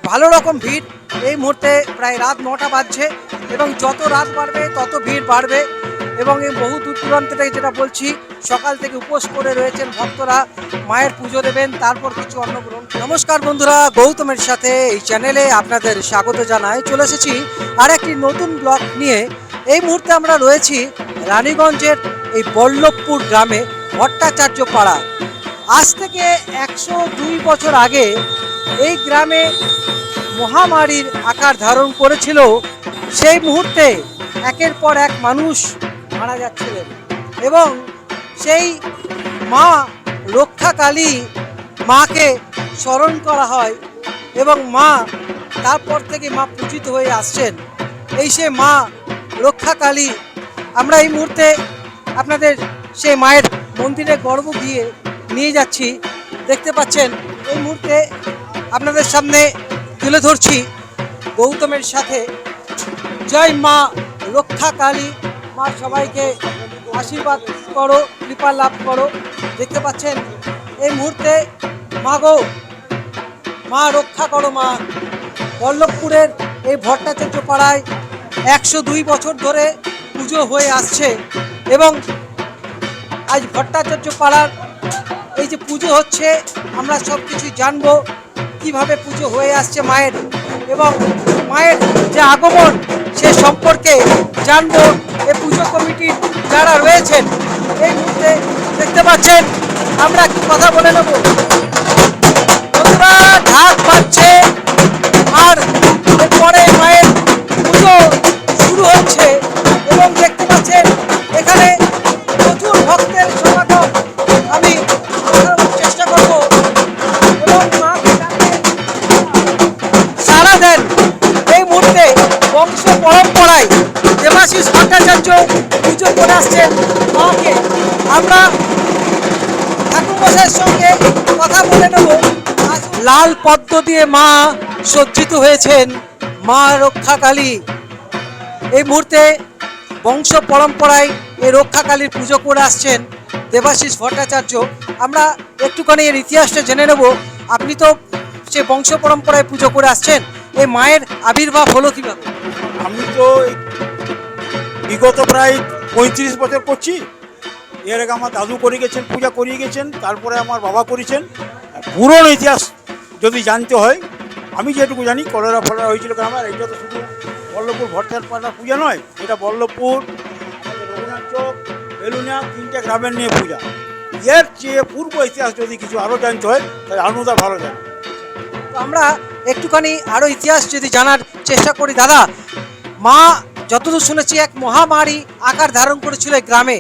ভালো রকম ভিড়। এই মুহূর্তে প্রায় রাত 9টা বাজছে এবং যত রাত বাড়বে তত ভিড় বাড়বে এবং এই বহু দূর দূরান্ত থেকে যেটা বলছি সকাল থেকে উপোস করে রয়েছেন ভক্তরা, মায়ের পুজো দেবেন, তারপর কিছু অন্ন গ্রহণ। নমস্কার বন্ধুরা, গৌতমের সাথে এই চ্যানেলে আপনাদের স্বাগত জানাই। চলে এসেছি আর একটি নতুন ব্লগ নিয়ে। এই মুহূর্তে আমরা রয়েছি রানীগঞ্জের এই বল্লভপুর গ্রামে ভট্টাচার্য পাড়া। আজ থেকে 102 বছর আগে এই গ্রামে মহামারীর আকার ধারণ করেছিল। সেই মুহূর্তে একের পর এক মানুষ মারা যাচ্ছিলেন এবং সেই মা রক্ষাকালী মাকে স্মরণ করা হয় এবং মা তারপর থেকে মা পূজিত হয়ে আসছেন। এই সে মা রক্ষাকালী। আমরা এই মুহূর্তে আপনাদের সেই মায়ের মন্দিরে গর্ব দিয়ে নিয়ে যাচ্ছি। দেখতে পাচ্ছেন এই মুহূর্তে আপনাদের সামনে তুলে ধরছি গৌতমের সাথে। জয় মা রক্ষাকালী। মা সবাইকে আশীর্বাদ করো, কৃপা লাভ করো। দেখতে পাচ্ছেন এই মুহূর্তে মা গো, মা রক্ষা করো মা। বল্লভপুরের এই ভট্টাচার্য পাড়ায় 102 বছর ধরে পুজো হয়ে আসছে এবং আজ ভট্টাচার্য পাড়ার এই যে পুজো হচ্ছে আমরা সব কিছু জানবো, কিভাবে পুজো হয়ে আসছে মায়ের এবং মায়ের যে আগমন সে সম্পর্কে জানবো। এই পুজো কমিটির যারা রয়েছেন এই মুহূর্তে দেখতে পাচ্ছেন, আমরা কি কথা বলে নেব। বন্ধুরা, ঢাক বাজছে আর এরপরে মায়ের পুজো শুরু হচ্ছে এবং দেখতে পাচ্ছেন এখানে প্রচুর ভক্তের সমাগম। আমি চেষ্টা করব এবং মাকে সারা দেন। এই মুহূর্তে বংশ পরম্পরায় দেবাশিস ভট্টাচার্য পুজো করে আসছেন মাকে। আমরা ঠাকুরমশাইয়ের সঙ্গে কথা বলে নেব। লাল পদ্ম দিয়ে মা সজ্জিত হয়েছেন, মা রক্ষাকালী। এই মুহূর্তে বংশ পরম্পরায় এই রক্ষাকালীর পুজো করে আসছেন দেবাশিস ভট্টাচার্য। আমরা একটুখানি এর ইতিহাসটা জেনে নেব। আপনি তো সে বংশ পরম্পরায় পুজো করে আসছেন, এই মায়ের আবির্ভাব হলো কিভাবে? আমি তো বিগত প্রায় 35 বছর করছি। এর আগে আমার দাদু করে গেছেন, পূজা করিয়ে গেছেন, তারপরে আমার বাবা করেছেন। পুরনো ইতিহাস যদি জানতে হয়, আমি যেটুকু জানি কলেরা ফলেরা হয়েছিল গ্রামের। এটা তো শুধু বল্লভপুর ভট্টাচার্য পাড়ার পূজা নয়, এটা বল্লভপুর, রঘুনাথ চক, বেলুনিয়া 3টে গ্রামের নিয়ে পূজা। এর চেয়ে পূর্ব ইতিহাস যদি কিছু আরও জানতে হয় তাহলে আনুদা ভালো জানে। তো আমরা একটুখানি আরও ইতিহাস যদি জানার চেষ্টা করি। দাদা, মা যতদূর শুনেছি এক মহামারী আকার ধারণ করেছিল এই গ্রামে,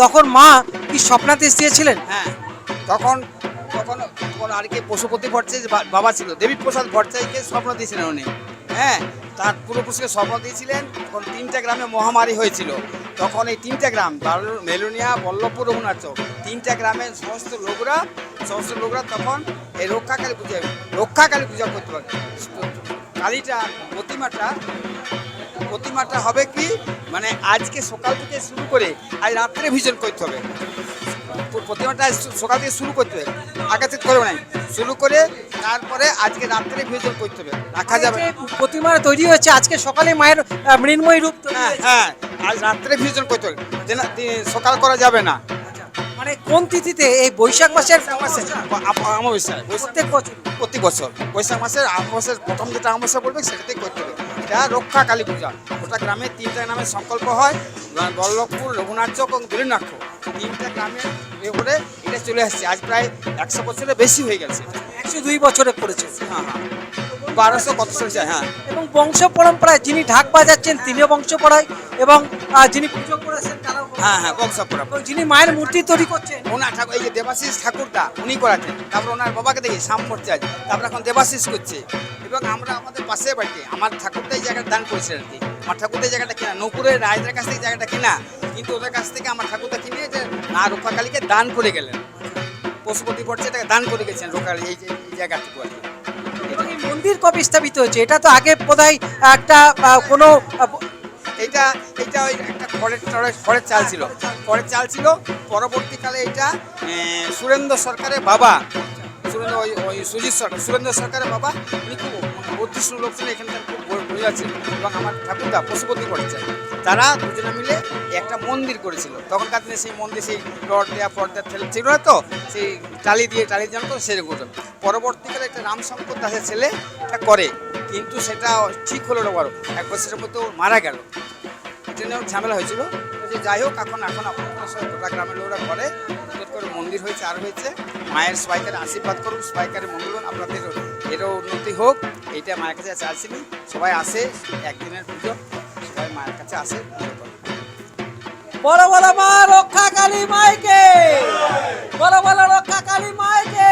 তখন মা কি স্বপ্নাদেশ দিয়েছিলেন? হ্যাঁ, তখন তখন তখন আর কি পশুপতি ভট্টাচার্য বাবা ছিল, দেবীপ্রসাদ ভট্টাচার্যকে স্বপ্ন দিয়েছিলেন উনি। হ্যাঁ, তার পূর্বপুরুষকে স্বপ্ন দিয়েছিলেন। তখন 3টে গ্রামে মহামারী হয়েছিল। তখন এই 3টে গ্রাম মেলুনিয়া, বল্লভপুর, রঘুনাথ চক, 3টে গ্রামের সমস্ত লোকরা তখন এই রক্ষাকালী পূজা করতে পারে। কালীটা প্রতিমাটা হবে কি, মানে আজকে সকাল থেকে শুরু করে আজ রাত্রে ভিজন করতে হবে। প্রতিমাটা সকাল থেকে শুরু করতে হবে, আগে থেকে করে নাই শুরু করে তারপরে আজকে রাত্রে ভিজন করতে হবে, রাখা যাবে। প্রতিমা তৈরি হয়েছে আজকে সকালে মায়ের মৃন্ময়ী রূপ। হ্যাঁ, আজ রাত্রে ভিজন করতে হবে, সকাল করা যাবে না। মানে কোন তিথিতে? এই বৈশাখ মাসের অমাবস্যায়, প্রতি বছর বৈশাখ মাসের অমাবস্যার প্রথম যেটা অমাবস্যা পড়বে সেটাতেই করতে হবে। এটা রক্ষা কালী পূজা। ওটা গ্রামে 3টে নামে সংকল্প হয়, বল্লভপুর, রঘুনাথ চক এবং বেলুনাক্ষ, 3টে গ্রামের এবারে এটা চলে আসছে। আজ প্রায় 100 বছরের বেশি হয়ে গেছে। 102 বছরে পড়েছে। হ্যাঁ, 1200 কত চলছে। হ্যাঁ, এবং বংশ পরম্পরায় যিনি ঢাক বাজাচ্ছেন তিনিও বংশ পড়ায় এবং যিনি পুজো করেছেন তারাও। হ্যাঁ, বংশ পরম্পরা। এবং যিনি মায়ের মূর্তি তৈরি করছেন ওনার ঠাকুর, এই যে দেবাশিস ঠাকুরটা উনি করাছেন। তারপর ওনার বাবাকে দেখি শ্যাম ভট্টাচার্য, তারপর এখন দেবাশিস করছে। এবং আমরা আমাদের পাশের বাড়িতে আমার ঠাকুরটা এই জায়গাটা দান করেছিলেন আর কি। আমার ঠাকুরটা এই জায়গাটা কেনা, নৌকুরের রায়দের কাছ থেকে জায়গাটা কেনা, কিন্তু ওদের কাছ থেকে আমার ঠাকুরটা কিনে যে মা রক্ষাকালীকে দান করে গেলেন। পশুপতি ভট্টাচার্যকে দান করে গেছেন রক্ষাকালী এই জায়গাটুকু আর কি। এবং এই মন্দির কবে স্থাপিত হয়েছে? এটা তো আগে বোধহয় একটা কোনো এইটা ওই একটা খড়ের চাল ছিল। পরবর্তীকালে এটা সুরেন্দ্র সরকারের বাবা সুরেন্দ্র ওই সুজিত সরকার, সুরেন্দ্র সরকারের বাবা, উনি খুব অদৃষ্ট লোক ছিলেন, এখানকার খুব বোঝা ছিল। এবং আমার ঠাকুরদা পশুপতি পর্যায়ে তারা দুজনে মিলে একটা মন্দির করেছিল। তখনকার দিনে সেই মন্দির সেই রড দেওয়া পর্দা ছিল না, তো সেই টালি দিয়ে জানতো সেরকম করতো। পরবর্তীকালে একটা রামশঙ্কর দাসের ছেলে এটা করে, কিন্তু সেটা ঠিক হলো না, বড় 1 বছরের মধ্যে ও মারা গেল, এই জন্য ঝামেলা হয়েছিল। তো যে যাই হোক, এখন আপনার সব গোটা গ্রামের লোকরা করে সুন্দর করে মন্দির হয়েছে, আর হয়েছে। মায়ের সবাইকারে আশীর্বাদ করুন, সবাইকারে মঙ্গল হোক, আপনাদের এরও উন্নতি হোক, এইটা মায়ের কাছে চাইছিনি। সবাই আসে, একদিনের পুজো, সবাই মায়ের কাছে আসে পুজো করে। বলো বলো মা রক্ষা কালী মাইকে, বলো বলো রক্ষা কালী মাইকে,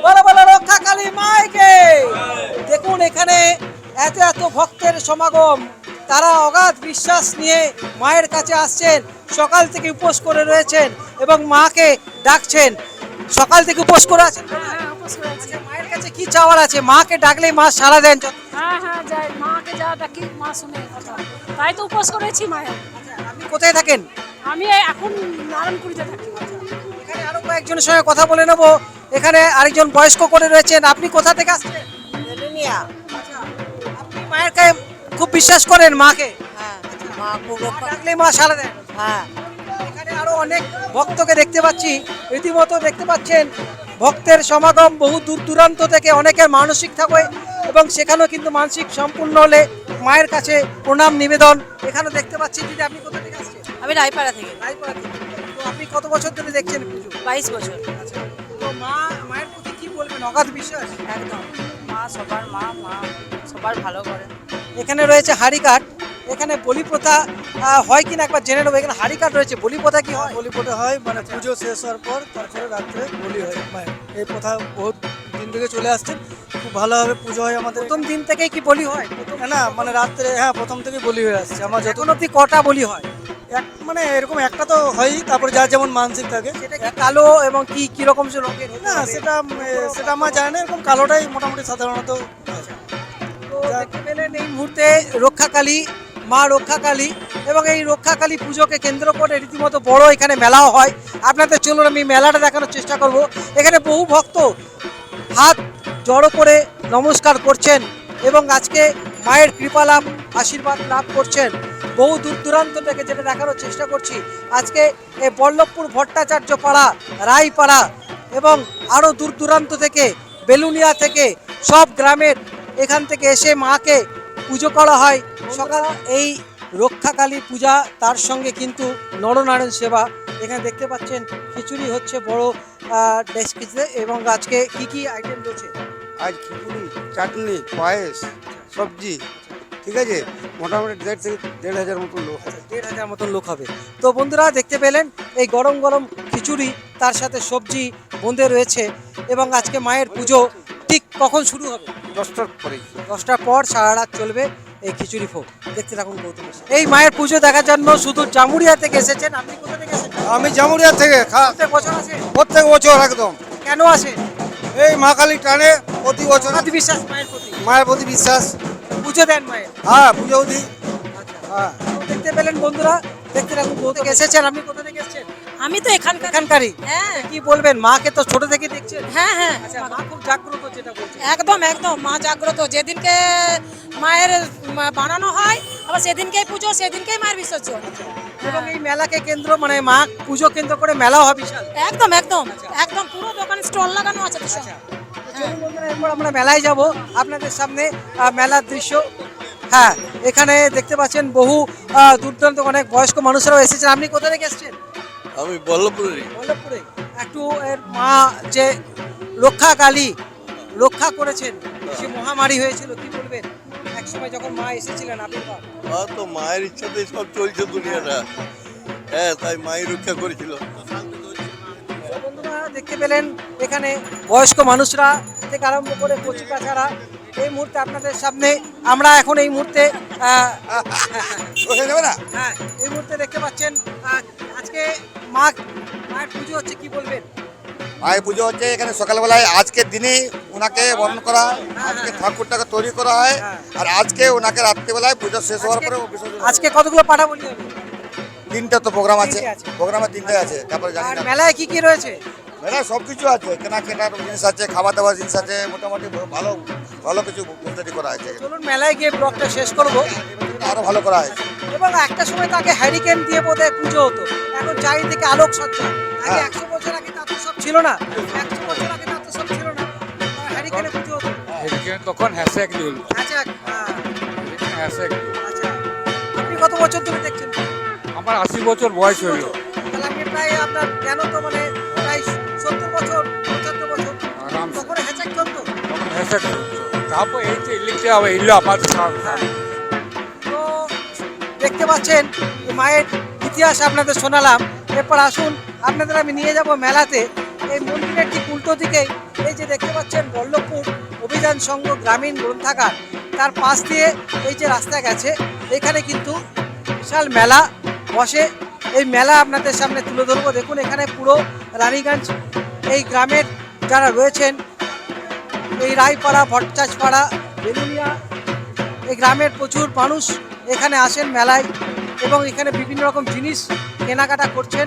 বলো বলো রক্ষা কালী মাইকে। দেখুন এখানে এত এত ভক্তের সমাগম, তারা অগাধ বিশ্বাস নিয়ে মায়ের কাছে আসছেন, সকাল থেকে উপোস করে রয়েছেন এবং মাকে ডাকছেন। সকাল থেকে উপোস করে আছেন। আচ্ছা, মায়ের কাছে কি চাওয়ার আছে? মাকে ডাকলেই মা সাড়া দেন। হ্যাঁ হ্যাঁ, যাই মাকে যা ডাকি মা শুনে কথা, তাই তো উপোস করেছি মায়ের। আপনি কোথায় থাকেন? আমি এখন নারায়ণপুরিতে থাকি। এখানে আরো কয়েকজনের সঙ্গে কথা বলে নেব। এখানে আরেকজন বয়স্ক করে রয়েছেন। আপনি কোথা থেকে আসছেন? আচ্ছা, আপনি মায়ের কাছে খুব বিশ্বাস করেন মাকে? মা ডাকলে মা সাড়া দেন। এখানে আরো অনেক ভক্তকে দেখতে পাচ্ছি, রীতিমতো দেখতে পাচ্ছেন ভক্তের সমাগম বহু দূর দূরান্ত থেকে, অনেকের মানসিক থাকে এবং সেখানেও কিন্তু মানসিক সম্পূর্ণ হলে মায়ের কাছে প্রণাম নিবেদন। এখানে দেখতে পাচ্ছি। দিদি আপনি কোথা থেকে আসছেন? আমি রায়পাড়া থেকে। রায়পুরা থেকে। তো আপনি কত বছর ধরে দেখছেন পুজো? 22 বছর। আচ্ছা, তো মায়ের প্রতি কি বলবেন? অগাধ বিশ্বাস। একদম মা সবার মা সবার ভালো করে। এখানে রয়েছে হাড়িকাঠ। এখানে বলি প্রথা হয় কিনা একবার জেনে নেবো। এখানে হাড়িকাঠ রয়েছে, বলি প্রথা কি হয়? বলি প্রথা হয়, মানে পুজো শেষ হওয়ার পর তারপরে রাত্রে বলি হয় মায়ের। এই প্রথা বহুত দিন থেকে চলে আসছে, খুব ভালোভাবে পুজো হয় আমাদের। প্রথম দিন থেকেই কি বলি হয়? না মানে রাত্রে, হ্যাঁ প্রথম থেকে বলি হয়ে আসছে আমার যত। এখন অব্দি কটা বলি হয়? মানে এরকম একটা তো হয়ই, তারপরে যার যেমন মানসিক থাকে। সেটা কি কালো এবং কি কিরকম সে রঙের? না সেটা সেটা আমার জানি না, এরকম কালোটাই মোটামুটি সাধারণত। তো দেখতে পেলেন এই মুহূর্তে রক্ষাকালী, মা রক্ষাকালী, এবং এই রক্ষাকালী পুজোকে কেন্দ্র করে রীতিমতো বড় এখানে মেলাও হয়। আপনাদের চলুন আমি মেলাটা দেখানোর চেষ্টা করব। এখানে বহু ভক্ত হাত জড়ো করে নমস্কার করছেন এবং আজকে মায়ের কৃপা লাভ, আশীর্বাদ লাভ করছেন। বহু দূর দূরান্ত থেকে যেটা দেখানোর চেষ্টা করছি, আজকে এই বল্লভপুর ভট্টাচার্য পাড়া, রায়পাড়া এবং আরও দূর দূরান্ত থেকে, বেলুনিয়া থেকে, সব গ্রামের এখান থেকে এসে মাকে পুজো করা হয়। সকাল এই রক্ষাকালী পূজা, তার সঙ্গে কিন্তু নরনারায়ণ সেবা। এখানে দেখতে পাচ্ছেন খিচুড়ি হচ্ছে বড় ডেস্কিতে, এবং আজকে কি কি আইটেম রয়েছে? আজ খিচুড়ি, চাটনি, পায়েস, সবজি, ঠিক আছে, মোটামুটি 1.5 থেকে 1.5 মতো লোক আছে। 1,500 মতন লোক হবে। তো বন্ধুরা দেখতে পেলেন এই গরম গরম খিচুড়ি, তার সাথে সবজি বোঁদে রয়েছে। এবং আজকে মায়ের পুজো ঠিক কখন শুরু হবে? 10টার পরে। 10টার পর সারা রাত চলবে এই খিচুড়ি ভোগ। দেখতে থাকুন গৌতম। এই মায়ের পুজো দেখার জন্য শুধু জামুরিয়া থেকে এসেছেন। আপনি কোথা থেকে এসেছেন? আমি জামুরিয়া থেকে প্রত্যেক বছর আসেন? প্রত্যেক বছর একদম কেন আসেন? এই মা কালী টানে প্রতি বছর। অগাধ বিশ্বাস মায়ের প্রতি। মায়ের প্রতি বিশ্বাস। পুজো দেন মায়ের? হ্যাঁ পুজো দিই। হ্যাঁ, তো দেখতে পেলেন বন্ধুরা, দেখতে থাকুন। কোথা থেকে এসেছেন? আপনি কোথা থেকে এসেছেন? আমি তো এখানকার। এখানকারই? হ্যাঁ কি বলবেন, মাকে তো ছোট থেকে দেখছেন। হ্যাঁ হ্যাঁ, আচ্ছা, মা খুব জাগ্রত যেটা বলছেন। একদম একদম মা জাগ্রত। যেদিনকে মায়ের বানানো হয় আবার সেদিনকেই পুজো, সেদিনকেই মায়ের বিসর্জন। এবং এই মেলাকে কেন্দ্র, মানে মা পুজো কেন্দ্র করে মেলা হয় বিশাল। একদম একদম একদম পুরো দোকান স্টল লাগানো আছে তো সব। চলুন বন্ধুরা, এরপর আমরা মেলায় যাব। আপনাদের সামনে মেলার দৃশ্য। হ্যাঁ, এখানে দেখতে পাচ্ছেন বহু দূর দূরান্ত অনেক বয়স্ক মানুষরাও এসেছেন। আপনি কোথা থেকে এসেছেন? আমি বল্লভপুরে। বল্লভপুরে। একটু এর মা যে রক্ষাকালী রক্ষা করেছেন, সে মহামারী হয়েছিল, কি বলবেন? এক সময় যখন মা এসেছিলেন আবির্ভাব। তো মায়ের ইচ্ছাতে সব চলছে দুনিয়াটা। হ্যাঁ, তাই মায়ের রক্ষা করেছিল। বন্ধুরা দেখতে পেলেন এখানে বয়স্ক মানুষরা থেকে আরম্ভ করে কচি কাছাড়া, এই মুহূর্তে আপনাদের সামনে আমরা এখন এই মুহূর্তে হ্যাঁ, এই মুহূর্তে দেখতে পাচ্ছেন আজকে মায়ের পুজো হচ্ছে, কি বলবেন? মায়ের পুজো হচ্ছে এখানে সকালবেলায়, আজকের দিনে ওনাকে বরণ করা হয়, আজকে ঠাকুরটাকে তৈরি করা হয়, আর আজকে ওনাকে রাত্রিবেলায় পুজো শেষ হওয়ার পরে বিসর্জন। আজকে কতগুলো পাঠা বলি হবে? 3টা তো প্রোগ্রাম আছে, তিনটে আছে। প্রোগ্রামে 3টাই আছে, তারপরে জানি আর না। মেলায় কি কি রয়েছে? মেলায় সব কিছু আছে, কেনার জিনিস আছে, খাওয়া দাওয়ার জিনিস আছে, মোটামুটি ভালো ভালো কিছু তৈরি করা হয়েছে। চলুন মেলায় গিয়ে ব্লগটা শেষ করব। আরো ভালো করা হয়েছে। এবং একটা সময় তাকে হ্যারিকেন দিয়ে বোধহয় পুজো হতো, এখন চারিদিকে আলোক সজ্জা। আগে হ্যাঁ। 100 বছর আগে তা তো সব ছিল না, 100 বছর আগে তা তো সব ছিল না, হ্যারিকেনে পুজো হতো। এদিকে তখন হ্যাশট্যাগ জ্বল আচ্ছা, হ্যাঁ, হ্যাশট্যাগ আচ্ছা। আপনি কত বছর ধরে দেখছেন? আমার 80 বছর বয়স হইল। তাহলে আপনি প্রায় আপনার জ্ঞান তো মানে প্রায় 70 বছর 75 বছর আরামসে। তখন হ্যাচাক চলতো। তখন হ্যাশট্যাগ তারপর এই যে লিখতে হবে এলো আমার তো দেখতে পাচ্ছেন যে মায়ের ইতিহাস আপনাদের শোনালাম। এরপর আসুন আপনাদের আমি নিয়ে যাব মেলাতে। এই মন্দিরের ঠিক উল্টো দিকে এই যে দেখতে পাচ্ছেন বল্লভপুর অভিযান সংঘ গ্রামীণ গ্রন্থাগার, তার পাশ দিয়ে এই যে রাস্তা গেছে, এখানে কিন্তু বিশাল মেলা বসে। এই মেলা আপনাদের সামনে তুলে ধরবো। দেখুন এখানে পুরো রানীগঞ্জ এই গ্রামের যারা রয়েছেন, এই রায়পাড়া, ভট্টাচপাড়া, বেলুনিয়া, এই গ্রামের প্রচুর মানুষ এখানে আসেন মেলায় এবং এখানে বিভিন্ন রকম জিনিস কেনাকাটা করছেন।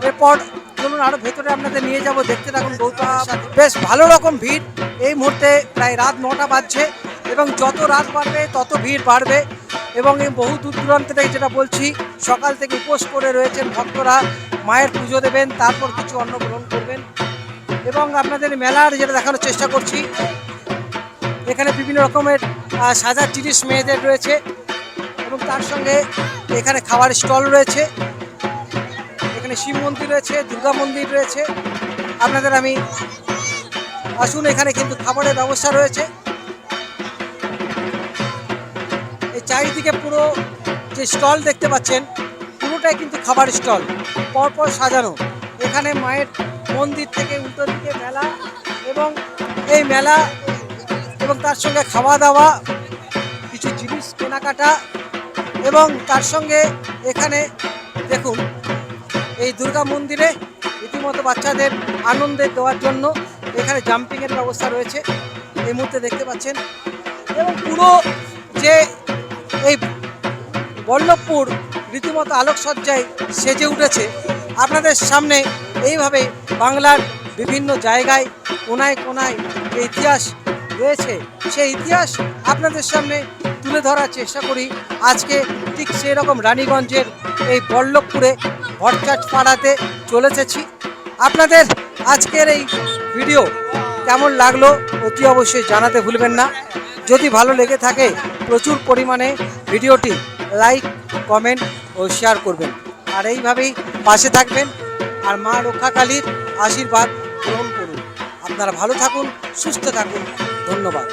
এরপর চলুন আরও ভেতরে আপনাদের নিয়ে যাব, দেখতে থাকুন গৌতমের সাথে। বেশ ভালো রকম ভিড় এই মুহূর্তে, প্রায় রাত 9টা বাজছে এবং যত রাত বাড়বে তত ভিড় বাড়বে। এবং এই বহু দূর দূরান্ত থেকে যেটা বলছি, সকাল থেকে উপোস করে রয়েছেন ভক্তরা, মায়ের পুজো দেবেন, তারপর কিছু অন্ন গ্রহণ করবেন। এবং আপনাদের মেলার যেটা দেখানোর চেষ্টা করছি, এখানে বিভিন্ন রকমের সাজার জিনিস মেয়েদের রয়েছে এবং তার সঙ্গে এখানে খাবার স্টল রয়েছে, এখানে শিব মন্দির রয়েছে, দুর্গা মন্দির রয়েছে। আপনাদের আমি আসুন, এখানে কিন্তু খাবারের ব্যবস্থা রয়েছে। এই চারিদিকে পুরো যে স্টল দেখতে পাচ্ছেন, পুরোটাই কিন্তু খাবার স্টল, পরপর সাজানো। এখানে মায়ের মন্দির থেকে উল্টো দিকে মেলা এবং এই মেলা এবং তার সঙ্গে খাওয়া দাওয়া, কিছু জিনিস কেনাকাটা এবং তার সঙ্গে এখানে দেখুন এই দুর্গা মন্দিরে রীতিমতো বাচ্চাদের আনন্দের দেওয়ার জন্য এখানে জাম্পিংয়ের ব্যবস্থা রয়েছে এই মুহূর্তে দেখতে পাচ্ছেন। এবং পুরো যে এই বল্লভপুর রীতিমতো আলোকসজ্জায় সেজে উঠেছে। আপনাদের সামনে এইভাবে বাংলার বিভিন্ন জায়গায় কোনায় কোনায় যে ইতিহাস রয়েছে, সেই ইতিহাস আপনাদের সামনে তুলে ধরার চেষ্টা করি। আজকে ঠিক সেই রকম রানীগঞ্জের এই বল্লভপুরে ভট্টাচপাড়াতে চলে এসেছি। আপনাদের আজকের এই ভিডিও কেমন লাগলো অতি অবশ্যই জানাতে ভুলবেন না। যদি ভালো লেগে থাকে প্রচুর পরিমাণে ভিডিওটি লাইক, কমেন্ট ও শেয়ার করবেন। আর এইভাবেই পাশে থাকবেন আর মা রক্ষাকালীর আশীর্বাদ গ্রহণ করুন। আপনারা ভালো থাকুন, সুস্থ থাকুন। ধন্যবাদ।